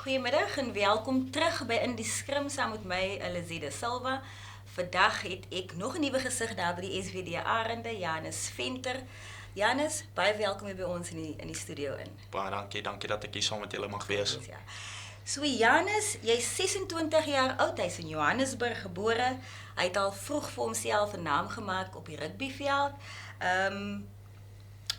Goedemiddag en welkom terug bij Indiskrim saam met mij, Elizede Silva. Vandaag het ik nog een nieuwe gezicht daar bij die SVD Arende, Janus Venter. Janus, baie welkom hier bij ons in die studio in. Baie dankie dat ek hier saam met julle mag wees. Ja. So Janus, jy is 26 jaar oud, hy is in Johannesburg gebore. Hy het al vroeg vir homself 'n naam gemaak op die rugbyveld.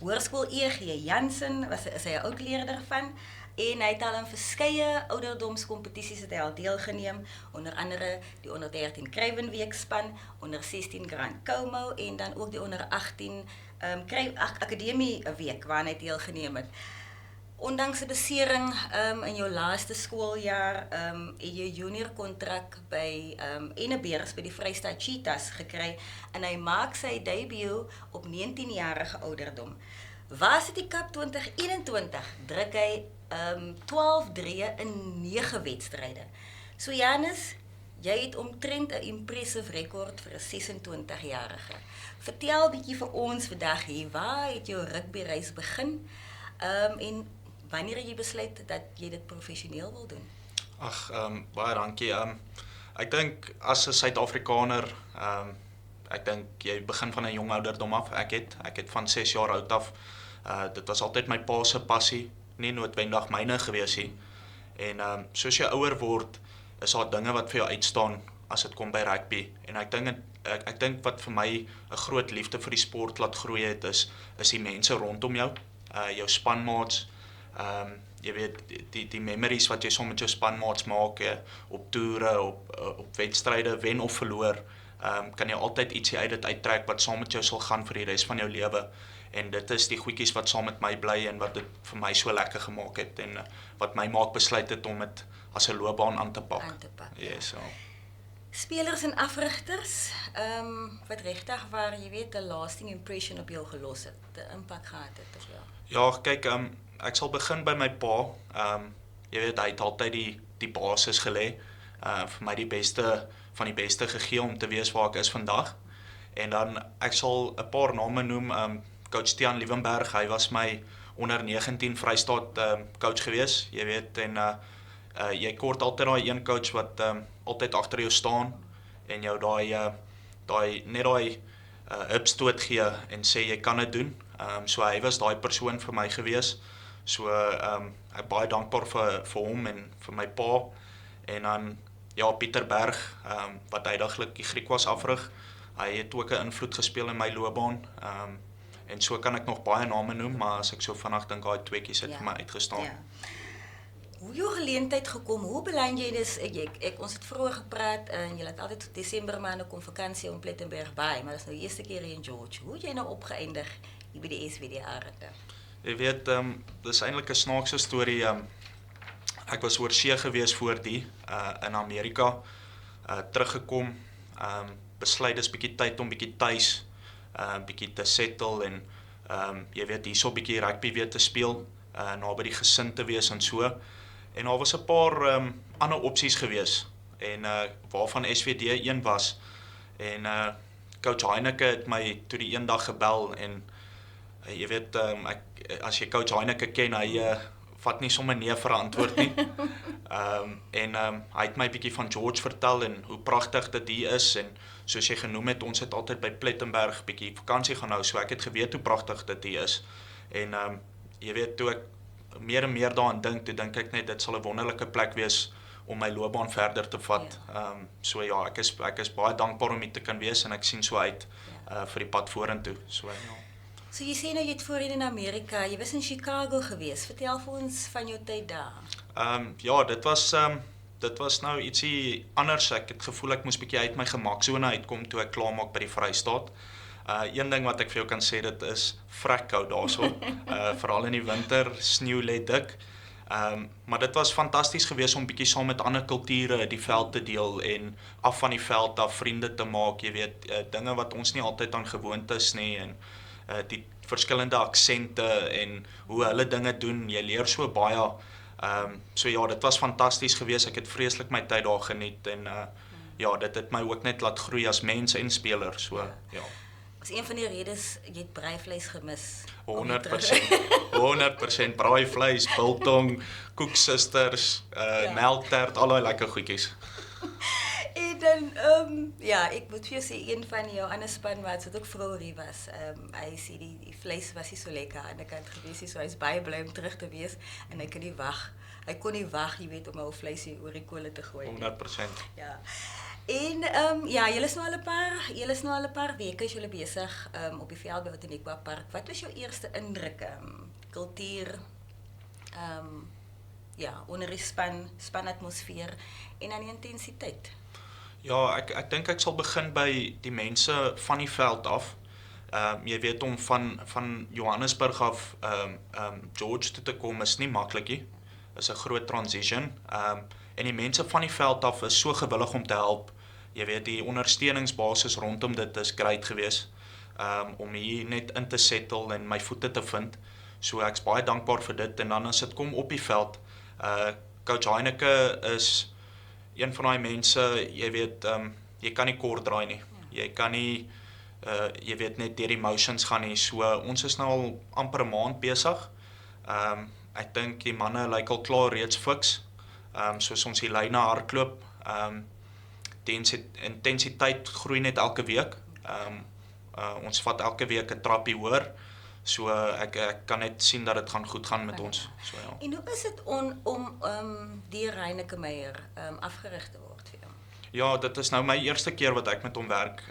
Hoërskool E.G. Jansen is hy 'n oud leerder van. En hy het al in verskeie ouderdomskompetisies het hy al deelgeneem, onder andere die onder 13 Kruiwenweekspan, onder 16 Grand Como en dan ook die onder 18 Akademie week waarna hy deelgeneem het. Ondanks 'n besering in jou laaste skooljaar het jy junior kontrak by Ennebeers by die Vrystaat Cheetahs gekry en hy maak sy debuut op 19-jarige ouderdom. Varsity Cup 2021 druk hy 12-3 in 9 wedstryde. So Janus, jy het omtrent 'n impressive rekord vir 'n 26-jarige. Vertel bietjie vir ons vandag hier, waar het jou rugbyreis begin? En wanneer het jy besluit dat jy dit professioneel wil doen? Baie dankie. Ek dink as 'n Suid-Afrikaner, ek dink jy begin van 'n jong ouderdom af. Ek het van 6 jaar oud af. Dit was altyd my pa se passie, nie noodwendig myne gewees nie. En soos jy ouer word, is daar dinge wat vir jou uitstaan as dit kom by rugby. En ek dink wat vir my 'n groot liefde vir die sport laat groei het, is die mense rondom jou, jou spanmaats. Jy weet die memories wat jy saam met jou spanmaats maak op toere, op wedstryde, wen of verloor, kan jy altyd ietsie uit dit uittrek wat saam met jou sal gaan vir die res van jou lewe. En dit is die goedjies wat saam met my bly en wat dit vir my so lekker gemaak het en wat my maak besluit het om dit as 'n loopbaan aan te pak. Yes, so. Spelers en afrigters, wat regtig waar jy weet 'n lasting impression op jou gelos het, 'n impak gehad het of ja? Ja, kyk, ek sal begin by my pa. Jy weet hy het altyd die basis gelê. Vir my die beste van die beste gegee om te wees waar ek is vandag. En dan ek sal 'n paar name noem. Coach Tiaan Liebenberg, hy was my onder 19 Vrystaat coach gewees, jy weet, en jy kort altyd daai een coach wat altyd agter jou staan en jou daai hupstoot gee en sê jy kan dit doen. So hy was daai persoon vir my gewees. So ek baie dankbaar vir hom en vir my pa. En dan ja, Pieter Berg, wat uitdaglik die Griekwas afrig. Hy het ook 'n invloed gespeel in my loopbaan. En so kan ek nog baie name noem, maar as ek so vinnig dink, daai tweeetjies het vir my uitgestaan. Ja. Hoe jou geleentheid gekom? Hoe beland jy dis? Ons het vroeër gepraat en jy het altyd Desember maande kom vakansie op Plettenberg Bay, maar dis nou die eerste keer hier in George. Hoe het jy nou opgeëindig hier by die SVD Arende? Jy weet, dis eintlik 'n snaakse storie. Ek was oor see gewees voor die in Amerika, teruggekom, besluit dis bietjie tyd om bietjie tuis bietjie te settle en jy weet hierso bietjie rugby weer te speel, naby die gesin te wees en so. En daar was 'n paar ander opsies gewees en waarvan SVD een was. En coach Heineke het my toe die eendag gebel en jy weet as jy coach Heineke ken, hy vat nie sommer nee vir 'n antwoord nie. Hy het my bietjie van George vertel en hoe pragtig dit hier is en soos jy genoem het, ons het altyd by Plettenberg bietjie vakansie gaan hou, so ek het geweet hoe pragtig dit hier is. En jy weet, toe ek meer en meer daaraan dink, toe dink ek net dit sal 'n wonderlike plek wees om my loopbaan verder te vat. So ja, ek is baie dankbaar om hier te kan wees en ek sien so uit vir die pad vorentoe. So ja. So jy sê nou jy het voorheen in Amerika, jy was in Chicago gewees. Vertel vir ons van jou tyd daar. Ja, dit was nou ietsie anders. Ek het gevoel ek moes bietjie uit my gemaksone uitkom toe ek klaar maak by die Vrystaat. Een ding wat ek vir jou kan sê, dit is vrek koud daarso. Veral in die winter, sneeu lê dik. Maar dit was fantasties geweest om bietjie saam met ander kulture die veld te deel en af van die veld af vriende te maak, jy weet, dinge wat ons nie altyd aan gewoond is nie en die verskillende aksente en hoe hulle dinge doen, jy leer so baie. So ja, dit was fantasties geweest. Ek het vreeslik my tyd daar geniet en ja, dit het my ook net laat groei as mens en speler, so ja. is een van die redes jy het braaivleis gemis. 100% braaivleis, biltong, koeksisters, melktert, al die lekker goedjies. En dan, ja, ek moet vir jou sê, een van jou ander spanmaats wat ook vrouwerie was, hy sê die vleis was nie so lekker aan die kant gewees nie, so hy is baie bly om terug te wees, en hy kon nie wag, jy weet, om ou vleisie oor die kolle te gooi. 100%. Ja. En ja, julle is nou al 'n paar weke is julle besig op die veld by Outeniqua Park. Wat was jou eerste indrukke? Kultuur, ja, onder die spanatmosfeer en dan die intensiteit. Ja, ek dink ek sal begin by die mense van die veld af. Jy weet om van Johannesburg af George toe te kom is nie maklik nie. Is 'n groot transition. En die mense van die veld af is so gewillig om te help. Jy weet die ondersteuningsbasis rondom dit is great geweest. Om hier net in te settle en my voete te vind. So ek's baie dankbaar vir dit en dan as dit kom op die veld, Coach Heineke is een van daai mense, jy weet, jy kan nie kort draai nie. Jy kan nie jy weet net deur die motions gaan nie. So ons is nou al amper 'n maand besig. Ek dink die manne lyk al klaar reeds fiks. Soos ons die lyne hardloop. Die intensiteit groei net elke week. Ons vat elke week 'n trappie hoër. So ek kan net sien dat dit gaan goed gaan met ons. So ja. En hoe is dit om deur Heineke Meyer afgerig te word vir jou? Ja, dit is nou my eerste keer wat ek met hom werk.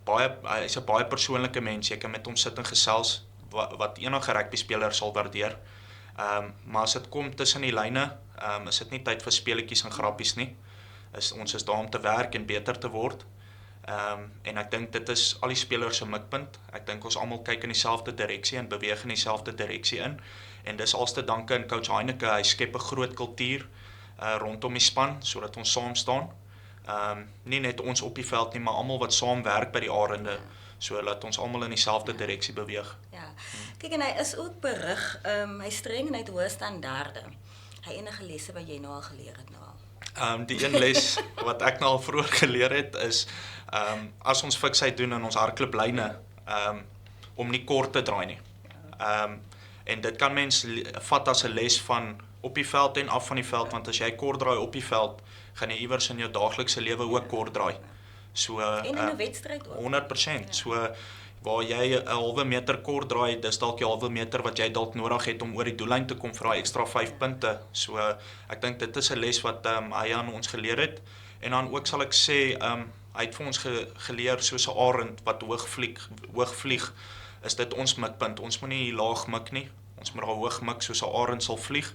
Hy is 'n baie persoonlike mens. Jy kan met hom sit en gesels wat enige rugby speler sal waardeer. Maar as dit kom tussen die lyne, is dit nie tyd vir speletjies en grappies nie. Ons is daar om te werk en beter te word. En ek dink dit is al die spelers se mikpunt. Ek dink ons almal kyk in dieselfde direksie en beweeg in dieselfde direksie in. En dis als te danke aan Coach Heineke. Hy skep 'n groot kultuur rondom die span sodat ons saam staan. Nie net ons op die veld nie, maar almal wat saam werk by die Arende, so laat ons almal in dieselfde direksie beweeg. Ja. Kyk, en hy is ook berig, hy streng en hy het hoë standaarde. Hy enige lesse wat jy nou al geleer het nou al? Die een les wat ek nou al vroeër geleer het is as ons fiksheid doen in ons hardlooplyne, om nie kort te draai nie. En dit kan mens vat as 'n les van op die veld en af van die veld, want as jy kort draai op die veld, gaan jy iewers in jou daaglikse lewe ook kort draai. So en in 'n wedstryd ook. 100%. So waar jy 'n halwe meter kort draai, dis dalk die halwe meter wat jy dalk nodig het om oor die doellyn te kom vir daai ekstra 5 punte. So ek dink dit is 'n les wat hy aan ons geleer het. En dan ook sal ek sê, hy het vir ons geleer soos 'n arend wat hoog vlieg, is dit ons mikpunt. Ons moet nie laag mik nie. Ons moet daar hoog mik soos 'n arend sal vlieg.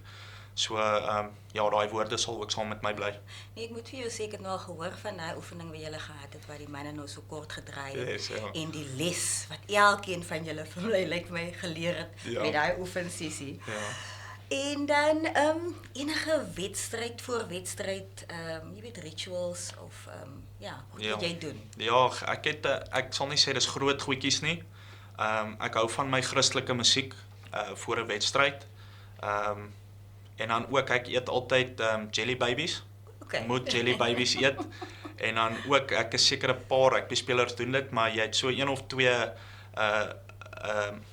So ja, daai woorde sal ook saam met my bly. Nee, ek moet vir jou sê ek het nou al gehoor van daai oefening wat julle gehad het waar die manne nou so kort gedraai het. Yes, ja. En die les wat elkeen van julle vir my lyk my geleer het met daai oefensessie. Ja. En dan enige wedstryd voor wedstryd, jy weet rituals of ja, hoe wat jy doen? Ja, ek sal nie sê dis groot goedjies nie. Ek hou van my Christelike musiek voor 'n wedstryd. En dan ook ek eet altyd jelly babies. Okay. Moet jelly babies eet. En dan ook ek is seker 'n paar rugbyspelers doen dit, maar jy het so 1 of 2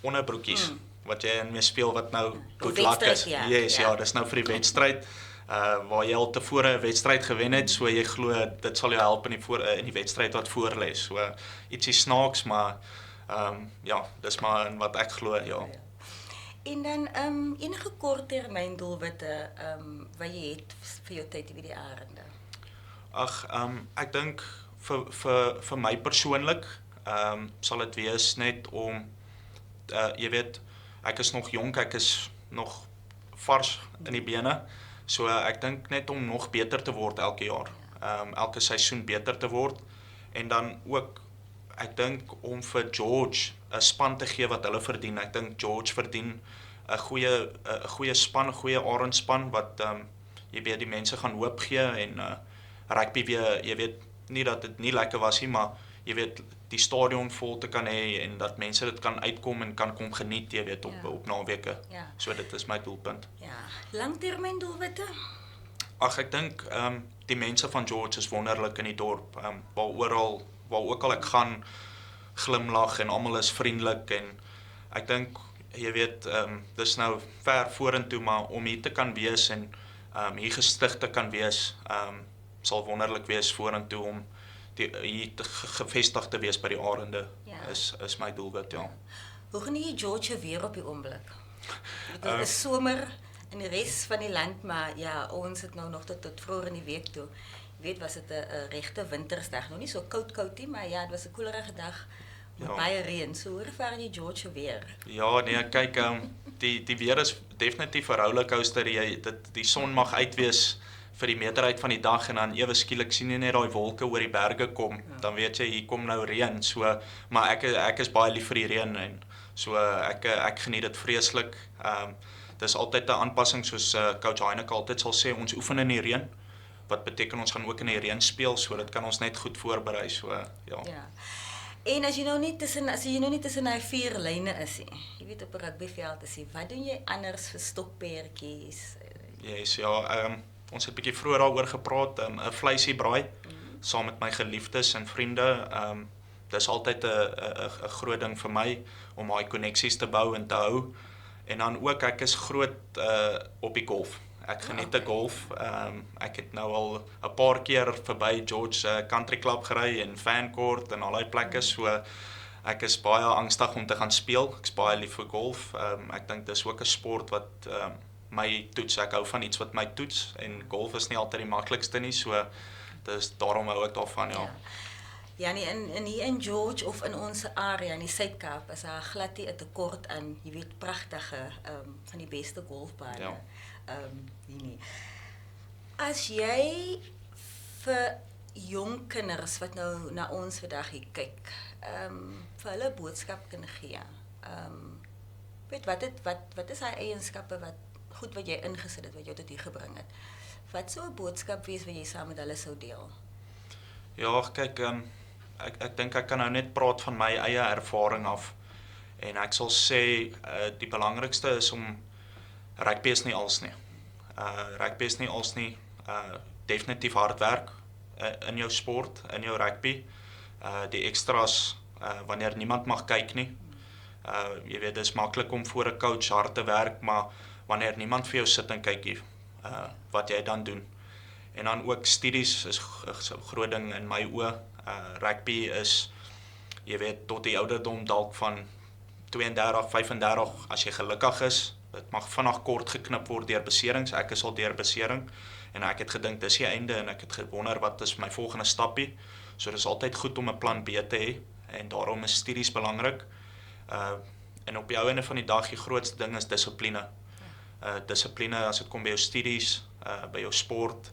onderbroekies wat jy in mee speel wat nou goed lak is. Ja, dis nou vir die wedstryd. Waar jy al tevore 'n wedstryd gewen het, so jy glo dit sal jou help in die wedstryd wat voorlê. So ietsie snaaks, maar ja, dis maar wat ek glo, ja. En dan enige korttermyn doelwitte wat jy het vir jou tyd by die Arende? Ag, ek dink vir my persoonlik sal dit wees net om jy weet, ek is nog jonk, ek is nog vars in die bene. So ek dink net om nog beter te word elke jaar. Elke seisoen beter te word en dan ook ek dink om vir George 'n span te gee wat hulle verdien. Ek dink George verdien 'n goeie span, 'n goeie Arendspan wat jy weet die mense gaan hoop gee en rugby weer, jy weet nie dat dit nie lekker was nie, maar jy weet die stadion vol te kan hê en dat mense dit kan uitkom en kan kom geniet, jy weet op naweke. Ja. So dit is my doelpunt. Ja, langtermyn doelwitte? Ag ek dink die mense van George is wonderlik in die dorp. Waar ook al ek gaan glimlag en almal is vriendelik en ek dink jy weet dis nou ver vorentoe maar om hier te kan wees en hier gestig te kan wees sal wonderlik wees vorentoe om hier gevestig te wees by die Arende is my doelwit ja. Hoe geniet jy George weer op die oomblik? Dit is somer in die res van die land, maar ja, ons het nou nog tot vroeër in die week toe. Jy weet, was dit 'n regte wintersdag, nog nie so koud nie, maar ja, dit was 'n koelerige dag met baie reën. So hoe ervaar jy George weer? Ja, nee, kyk, die weer is definitief 'n rollercoaster. Die son mag uit wees vir die meerderheid van die dag en dan ewe skielik sien jy net daai wolke oor die berge kom. Dan weet jy hier kom nou reën. So, maar ek is baie lief vir die reën en so ek geniet dit vreeslik. Dis altyd 'n aanpassing soos coach Heineke altyd sal sê, ons oefen in die reën. Wat beteken ons gaan ook in die reën speel, so dit kan ons net goed voorberei, so ja. En as jy nou nie tussen daai 4 lyne is nie. Jy weet op 'n rugbyveld is jy, wat doen jy anders vir stokperdjies? Yes, ja, ons het 'n bietjie vroeër daaroor gepraat, 'n vleisie braai saam met my geliefdes en vriende. Dis altyd 'n groot ding vir my om daai koneksies te bou en te hou. En dan ook ek is groot op die golf. Ek geniet die golf. Ek het nou al 'n paar keer verby George Country Club gery en Fancourt en al daai plekke, so ek is baie angstig om te gaan speel. Ek's baie lief vir golf. Ek dink dis ook 'n sport wat my toets. Ek hou van iets wat my toets en golf is nie altyd die maklikste nie, so dis daarom hou ek daarvan, ja. Ja, nie hier in George of in ons area in die Suid-Kaap is daar glad nie 'n tekort aan, jy weet, pragtige van die beste golfbane. Ja. Nie. As jy vir jong kinders wat nou na ons vandag hier kyk, vir hulle boodskap kan gee. Weet wat is hy eienskappe wat jy ingesit het, wat jou tot hier gebring het? Wat sou 'n boodskap wees wat jy saam met hulle sou deel? Ja, kyk, ek dink ek kan nou net praat van my eie ervaring af. En ek sal sê die belangrikste is om rugby is nie als nie. Rugby is nie als nie. Definitief hard werk in jou sport, in jou rugby. Die extras wanneer niemand mag kyk nie. Jy weet, dis maklik om voor 'n coach hard te werk, maar wanneer niemand vir jou sit en kyk wat jy dan doen. En dan ook studies is 'n groot ding in my oë. Rugby is, jy weet, tot die ouderdom dalk van 32, 35 as jy gelukkig is. Dit mag vinnig kort geknip word deur beserings. Ek is al deur besering en ek het gedink dis die einde en ek het gewonder wat is my volgende stappie. So dis altyd goed om 'n plan B te hê en daarom is studies belangrik. En op die ou einde van die dag die grootste ding is dissipline. Dissipline as dit kom by jou studies, by jou sport,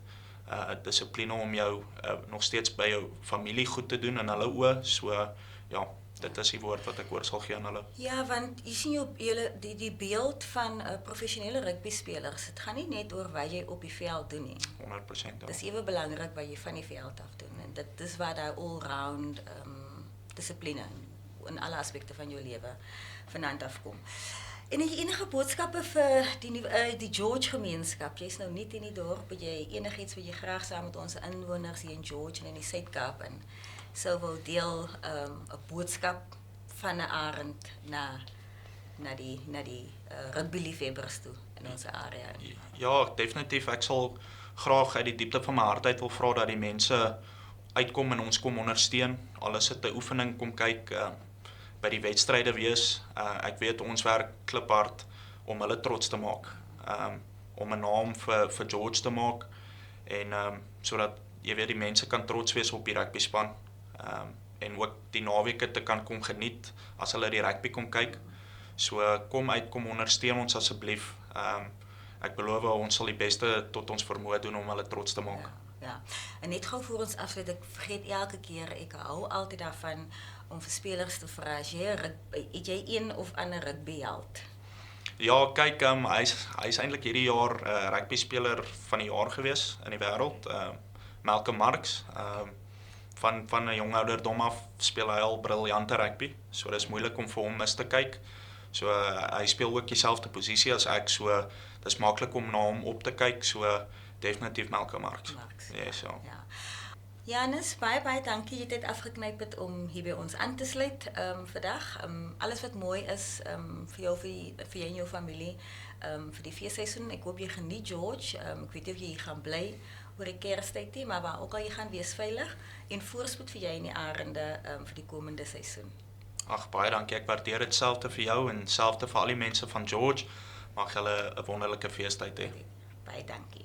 dissipline om jou nog steeds by jou familie goed te doen in hulle oë. So ja, dit is die woord wat ek oor sal gee aan hulle. Ja, want jy sien die beeld van 'n professionele rugbyspelers, dit gaan nie net oor wat jy op die veld doen nie. 100%. Ja. Dis ewe belangrik wat jy van die veld af doen en dit is waar daai all-round dissipline in alle aspekte van jou lewe vanaand afkom. En het jy enige boodskappe vir die George gemeenskap? Jy's nou nie in die dorp, het jy enigiets wat jy graag saam met ons inwoners hier in George en in die Suid-Kaap en sou wil deel 'n boodskap van 'n Arend na die rugbyliefhebbers toe in ons area? Ja, definitief. Ek sal graag uit die diepte van my hart uit wil vra dat die mense uitkom en ons kom ondersteun. Al is dit 'n oefening, kom kyk by die wedstryde wees. Ek weet ons werk kliphard om hulle trots te maak. Om 'n naam vir George te maak en sodat jy weet die mense kan trots wees op die rugbyspan. En ook die naweke te kan kom geniet as hulle die rugby kom kyk. So kom uit, kom ondersteun ons asseblief. Ek beloof ons sal die beste tot ons vermoë doen om hulle trots te maak. Ja. En net gou voor ons afsluit, ek vergeet elke keer, ek hou altyd daarvan om vir spelers te vra, het jy een of ander rugbyyheld? Ja, kyk, hy's eintlik hierdie jaar rugby speler van die jaar gewees in die wêreld. Malcolm Marx. Van 'n jong ouderdom af speel hy al briljante rugby. So dis moeilik om vir hom mis te kyk. So hy speel ook dieselfde posisie as ek, so dis maklik om na hom op te kyk. So definitief Malcolm Marx. Yes, ja. Ja. Janus, baie dankie. Jy het dit afgeknyp het om hier by ons aan te sluit vandag. Alles wat mooi is vir jou, vir jy en jou familie, vir die feesseisoen. Ek hoop jy geniet George. Ek weet nie of jy hier gaan bly oor die Kerstyd nie, maar waar ook al jy gaan wees veilig en voorspoed vir jy en die Arende vir die komende seisoen. Ag, baie dankie. Ek waardeer dit selfde vir jou en selfde vir al die mense van George. Mag julle 'n wonderlike feestyd hê. Baie dankie.